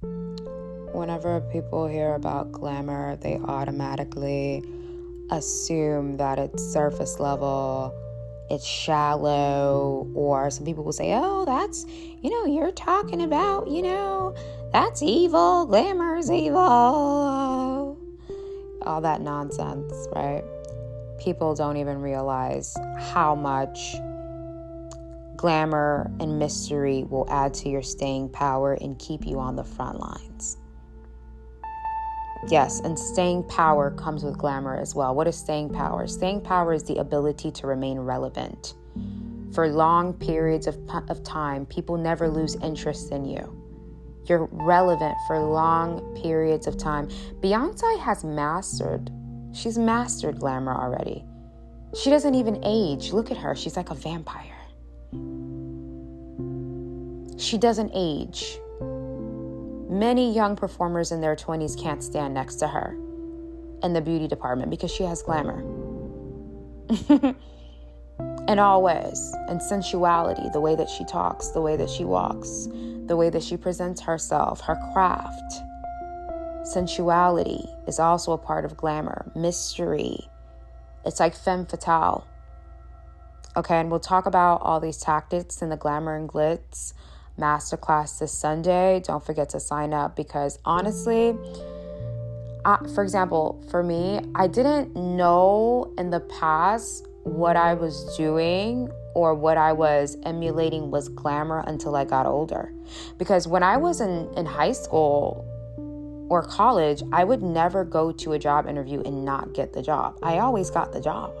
Whenever people hear about glamour, they automatically assume that it's surface level, it's shallow, or some people will say, oh, that's, you're talking about, that's evil, glamour's evil, all that nonsense, right? People don't even realize how much glamour and mystery will add to your staying power and keep you on the front lines. Yes, and staying power comes with glamour as well. What is staying power? Staying power is the ability to remain relevant. For long periods of time, people never lose interest in you. You're relevant for long periods of time. Beyonce has she's mastered glamour already. She doesn't even age. Look at her. She's like a vampire. She doesn't age. Many young performers in their 20s can't stand next to her in the beauty department because she has glamour. In all ways. And sensuality, the way that she talks, the way that she walks, the way that she presents herself, her craft. Sensuality is also a part of glamour. Mystery. It's like femme fatale. Okay, and we'll talk about all these tactics in the Glamour and Glitz masterclass this Sunday. Don't forget to sign up because honestly, for example, for me, I didn't know in the past what I was doing or what I was emulating was glamour until I got older. Because when I was in high school or college, I would never go to a job interview and not get the job. I always got the job.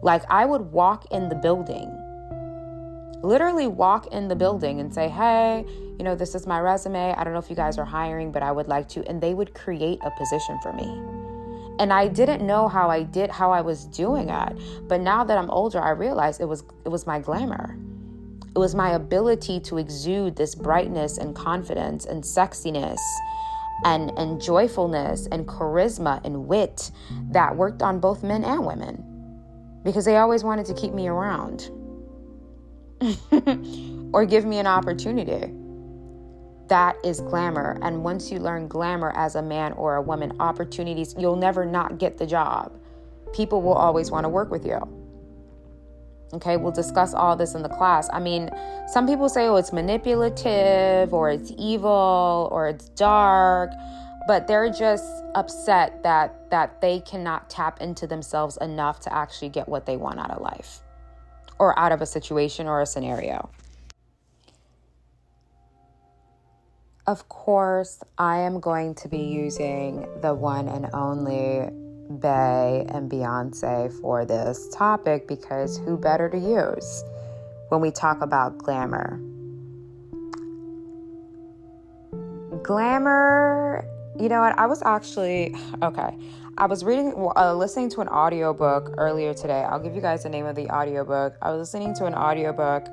Like I would walk in the building, literally walk in the building and say, hey, this is my resume. I don't know if you guys are hiring, but I would like to. And they would create a position for me. And I didn't know how I was doing it. But now that I'm older, I realized it was my glamour. It was my ability to exude this brightness and confidence and sexiness and joyfulness and charisma and wit that worked on both men and women because they always wanted to keep me around or give me an opportunity. That is glamour. And once you learn glamour as a man or a woman, opportunities, you'll never not get the job. People will always want to work with you. Okay, we'll discuss all this in the class. I mean, some people say, oh, it's manipulative or it's evil or it's dark, but they're just upset that they cannot tap into themselves enough to actually get what they want out of life or out of a situation or a scenario. Of course, I am going to be using the one and only Bey and Beyonce for this topic because who better to use when we talk about glamour? Glamour, you know what? I was listening to an audiobook earlier today. I'll give you guys the name of the audiobook. I was listening to an audiobook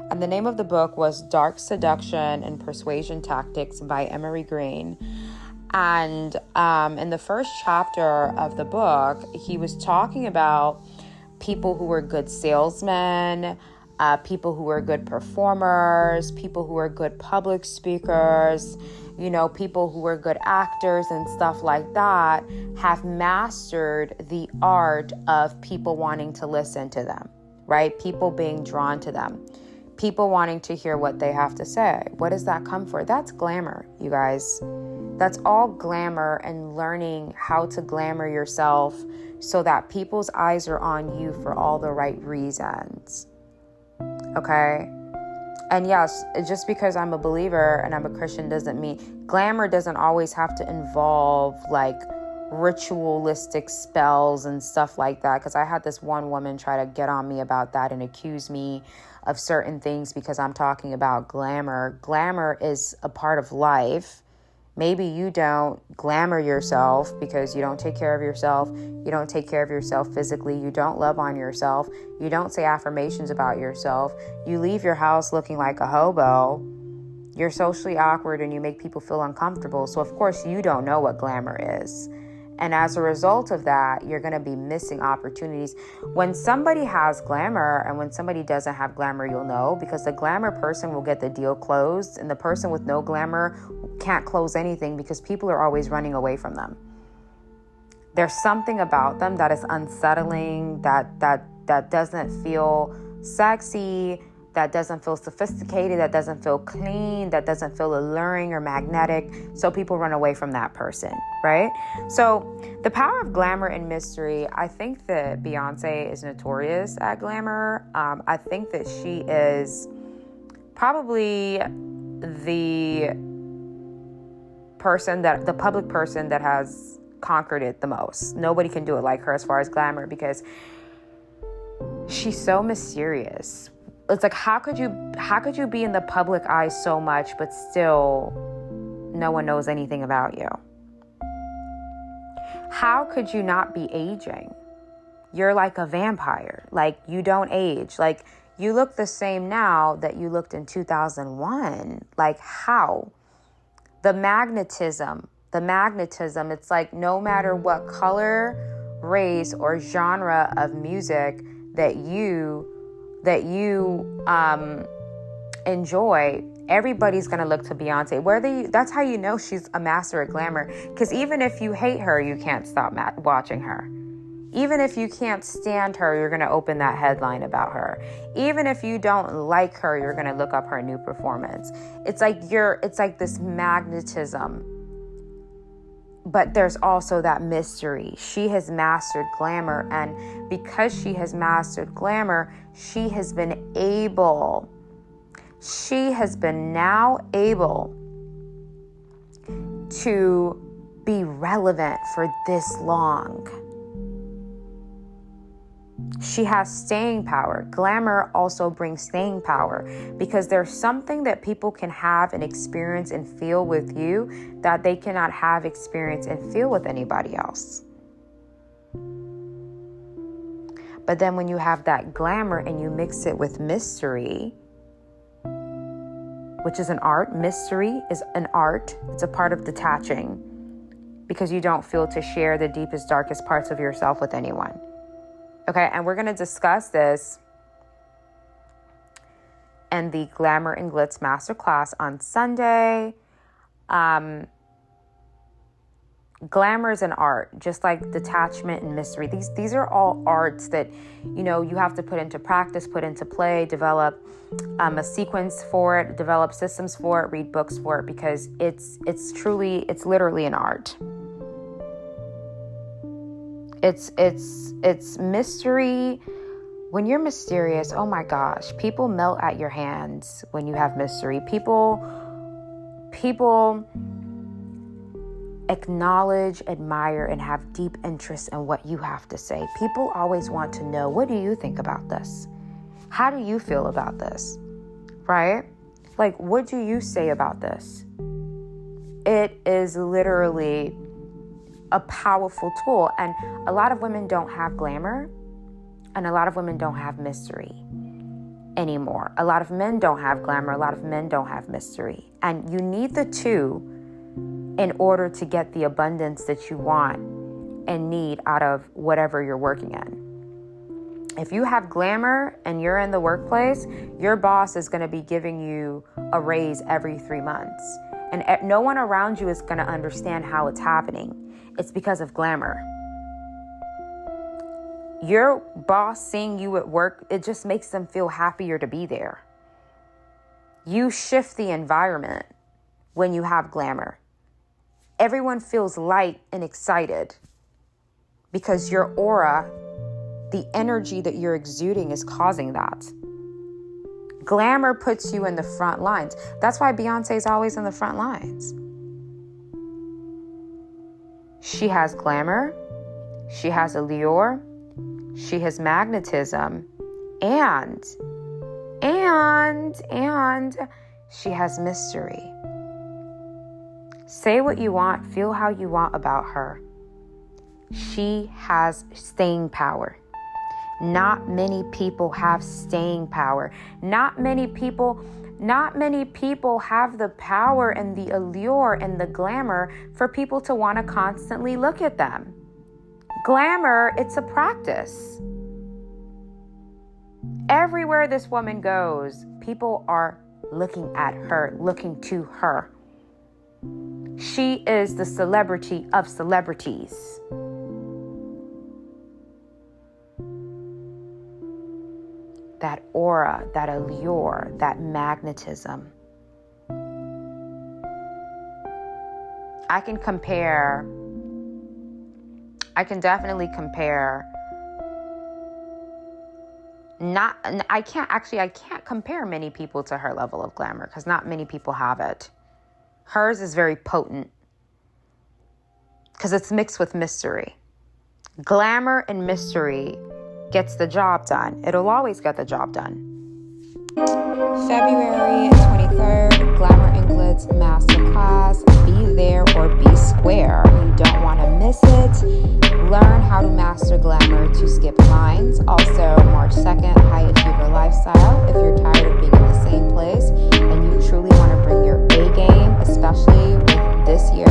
and the name of the book was Dark Seduction and Persuasion Tactics by Emery Green. And in the first chapter of the book, he was talking about people who were good salesmen, people who were good performers, people who were good public speakers, people who were good actors and stuff like that have mastered the art of people wanting to listen to them, right? People being drawn to them. People wanting to hear what they have to say. What does that come for? That's glamour, you guys. That's all glamour and learning how to glamour yourself so that people's eyes are on you for all the right reasons. Okay? And yes, just because I'm a believer and I'm a Christian doesn't mean glamour doesn't always have to involve like ritualistic spells and stuff like that. Because I had this one woman try to get on me about that and accuse me of certain things because I'm talking about glamour. Glamour is a part of life. Maybe you don't glamour yourself because you don't take care of yourself. You don't take care of yourself physically. You don't love on yourself. You don't say affirmations about yourself. You leave your house looking like a hobo. You're socially awkward and you make people feel uncomfortable. So of course you don't know what glamour is. And as a result of that, you're going to be missing opportunities. When somebody has glamour and when somebody doesn't have glamour, you'll know, because the glamour person will get the deal closed and the person with no glamour can't close anything because people are always running away from them. There's something about them that is unsettling, that doesn't feel sexy, that doesn't feel sophisticated, that doesn't feel clean, that doesn't feel alluring or magnetic. So people run away from that person, right? So the power of glamour and mystery, I think that Beyonce is notorious at glamour. I think that she is probably the public person that has conquered it the most. Nobody can do it like her as far as glamour, because she's so mysterious. It's like, how could you be in the public eye so much, but still no one knows anything about you? How could you not be aging? You're like a vampire. Like, you don't age. Like, you look the same now that you looked in 2001. Like, how? The magnetism, it's like no matter what color, race, or genre of music that you enjoy, everybody's going to look to Beyonce. That's how you know she's a master at glamour. Because even if you hate her, you can't stop watching her. Even if you can't stand her, you're going to open that headline about her. Even if you don't like her, you're going to look up her new performance. It's like this magnetism. But there's also that mystery. She has mastered glamour, and because she has mastered glamour, she has been now able to be relevant for this long. She has staying power. Glamour also brings staying power, because there's something that people can have and experience and feel with you that they cannot have, experience, and feel with anybody else. But then when you have that glamour and you mix it with mystery, which is an art, mystery is an art. It's a part of detaching, because you don't feel to share the deepest, darkest parts of yourself with anyone. Okay, and we're going to discuss this in the Glamour and Glitz Masterclass on Sunday. Glamour is an art, just like detachment and mystery. These are all arts that, you have to put into practice, put into play, develop a sequence for it, develop systems for it, read books for it, because it's literally an art. It's mystery. When you're mysterious, oh my gosh, people melt at your hands when you have mystery. People acknowledge, admire, and have deep interest in what you have to say. People always want to know, what do you think about this? How do you feel about this? Right? Like, what do you say about this? It is literally a powerful tool. And a lot of women don't have glamour, and a lot of women don't have mystery anymore. A lot of men don't have glamour. A lot of men don't have mystery. And you need the two in order to get the abundance that you want and need out of whatever you're working in. If you have glamour and you're in the workplace, your boss is going to be giving you a raise every 3 months. And no one around you is going to understand how it's happening. It's because of glamour. Your boss seeing you at work, it just makes them feel happier to be there. You shift the environment when you have glamour. Everyone feels light and excited because your aura, the energy that you're exuding, is causing that. Glamour puts you in the front lines. That's why Beyonce is always in the front lines. She has glamour, she has allure, she has magnetism, and she has mystery. Say what you want, feel how you want about her. She has staying power. Not many people have staying power. Not many people have the power and the allure and the glamour for people to want to constantly look at them. Glamour, it's a practice. Everywhere this woman goes, people are looking at her, looking to her. She is the celebrity of celebrities. That aura, that allure, that magnetism. I can definitely compare. I can't compare many people to her level of glamour because not many people have it. Hers is very potent because it's mixed with mystery. Glamour and mystery gets the job done. It'll always get the job done. February 23rd, Glamour and Glitz Masterclass. Be there or be square. You don't want to miss it. Learn how to master glamour to skip lines. Also, March 2nd, High Achiever Lifestyle. If you're tired of being in the same place and you truly want to bring your A game, especially with this year,